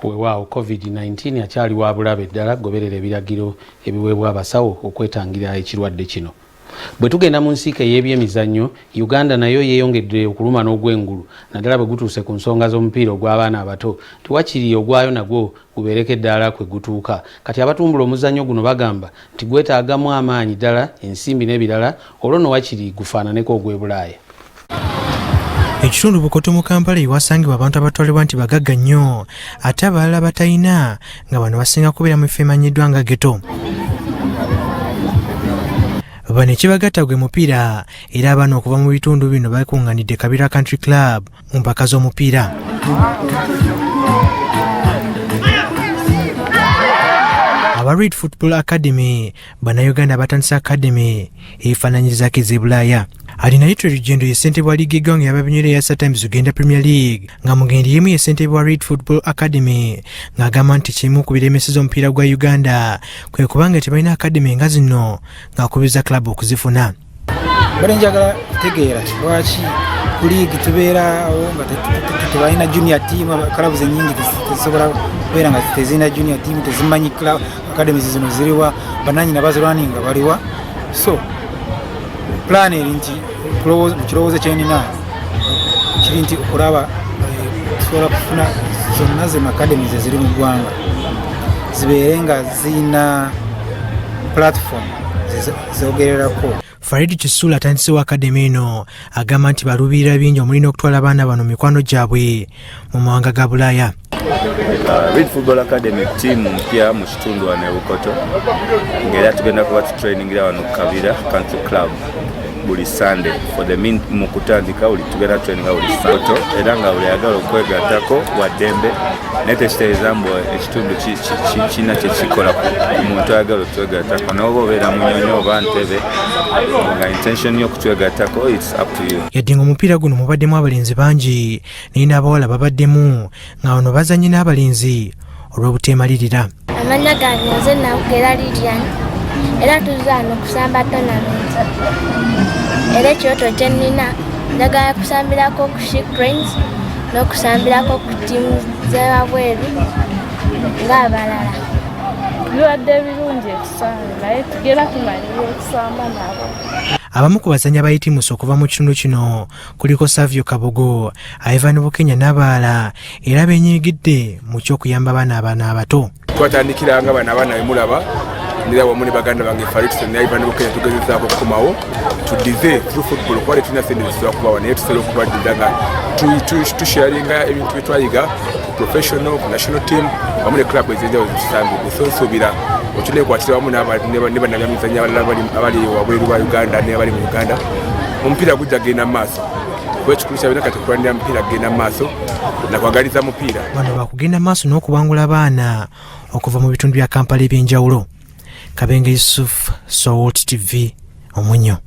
weewaawo COVID-19 akyali wa bulabe ddala goberera ebiragiro ebiweebwa abasawo okwetangira ekirwadde kino. Bwe tugenda mu nsiike y'ebyemizannyo, Uganda nayo yeeyongedde okuluma n'ogw'engulu naddala bwe gutuuse ku nsonga z'omupiira ogw'abaana abato. Tiwakiri ogwayo nagwo gubeereko eddaala kwe gutuuka. Kati abatumbula omuzannyo guno bagamba nti gwetaagamu amaanyi ddala, ensimbi n'ebirala, olwo nno wakiri gufaananeko ogw'e Bulaaya. Ekitundu Bukoto mu Kampala ewasangibwa abantu abatwalibwa nti bagagga nnyo ate abalala batalina, nga bano basinga kubeera mu bifo emanyiddwa nga ghetto. Bano ekibagatta gwe mupiira era abaana okuva mu bitundu bino bakunganidde Kabira Country Club mu mpaka z'omupiira. Aba Reed Football Academy Bannayuganda batandise academy efaananyirizaako ez'e Bulaaya. Alina Little Gendo ye ssentebe wa liigi eggwanga y'ababinywerera ya Times Uganda Premier League nga mugendi yemu ye ssentebe wa Reed Football Academy ng'agamba nti kimu ku biremeseza omupiira gwa Uganda kwe kubanga tebalina academy nga zino ng'akubiriza club okuzifuna. Bale njagala kutegeera lwaki ku liigi tubeerawo nga tebalina junior team, clubs ennyingi tezisobola kubeera nga tezirina junior team, tezimanyi club academies zino ziriwa, bannannyina bazirwani nga baliwa. So plan eri nti kirowoozo kyenina kiri nti okulaba tusobola kufuna zonna zino academies eziri mu ggwanga zibeere nga zirina platform zogererako. Farid Kisula atandise wa academy eno agamba nti baluubirira bingi omulina okutwala abaana bano mikwano gyabwe mu mawanga ga Bulaaya. Reed Football Academy team mpya mu kitundu wano e Bukoto ng'era tugenda kuba tutrainingira wano Kabira Country Club buli Sunday for the mu kutandika tugenda traininga buli Sunday era nga buli ayagala okwegattako wa ddembe naye tekitegeeza mbu ekitundu kirina kyekikola ku muntu ayagala okutwegattako n'oba obeera munyonyo oba ntebe nga intention y'okutwegattako it's up to you. Yadde ng'omupiira guno mubaddemu abalenzi bangi naye n'abawala babaddemu nga bano bazannye n'abalenzi olw'obuteemalirira. Amannya gange nze Nawugera Lilian era tuzaana okusamba tournament. Era ekyoto kye nnina njagala kusambirako ku She Cranes n'okusambirako ku ttiimu z'ewabweru ng'abalala. Bibadde birungi ekisambi naye tugenda tumanyira okusamba nabo. Abamu ku bazannyi abayitimusa okuva mu kitundu kino kuliko Savio Kabogo, Ivan Bukenya n'abalala era beenyigidde mu ky'okuyamba abaana abato. Twatandikira nga abaana bemulaba nira wamu ne baganda bange Farid ne Ivan Bukenya tugezezaako okukomawo tudize through football kwali tulina sente zisobola kubawa naye tusobola okubaddira nga tusharinga ebintu bye twayiga ku professional ku national team wamu ne club ez'enjawulo zitusambi so nsuubira otuneekwatira wamu ne bannabyamizannyo abalala abali wabweru ba Uganda n'abali mu Uganda omupiira gujja genda mu maaso kuba ekikulu kyabina kati kulwanira mupiira genda mu maaso nakwagaliza mupiira. Bano bakugenda mu maaso n'okubangula abaana okuva mu bitundu bya Kampala ebyenjawulo. Kabenge Yusuf, Salt TV, Omunyo.